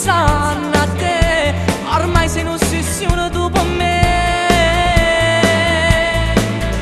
pensando a te, ormai sei un'ossessione tu per me.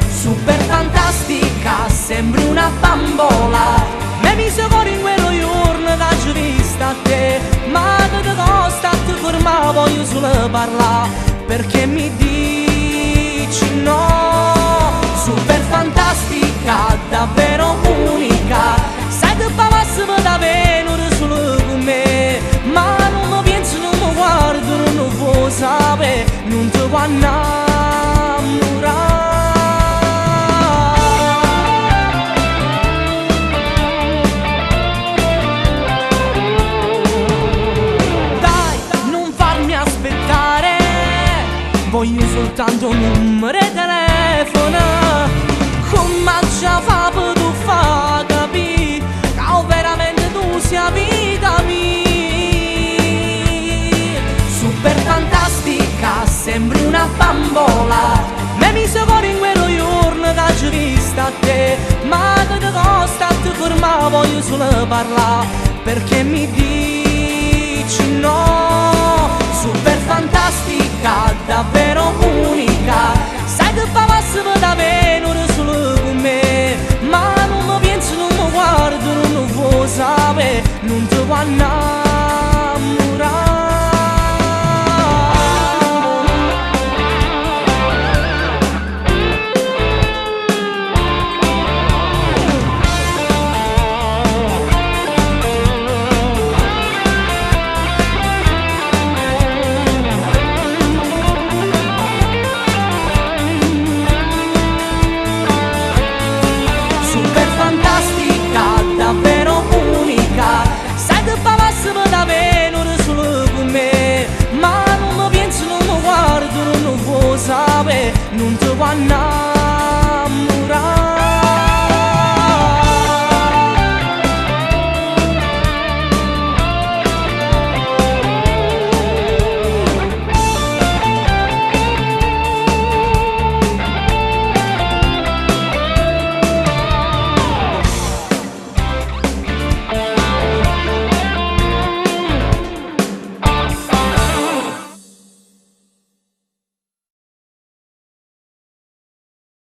Super fantastica, sembri una bambola, mi mise fuori in quello giorno che ci vista a te. Ma che costa ti fermare, voglio solo parlare, perché mi dici no. Super fantastica, davvero unica, sai che passi da venire solo con me. Ma non mi penso, non mi guardo, non lo vuoi sapere, non ti vuoi innamorare. Voglio soltanto un numero di telefono, come già fa per tu fa capire che veramente tu sia vita mia. Super fantastica, sembri una bambola, mi mise fuori in quello giorno che ci vista a te. Ma che costa ti fermare, voglio solo parlare, perché mi dici no. Super fantastica, davvero unica, sai che passi da venire solo con me. Ma non mi penso, non mi guardo, non lo vuoi sapere, non ti vuoi annare.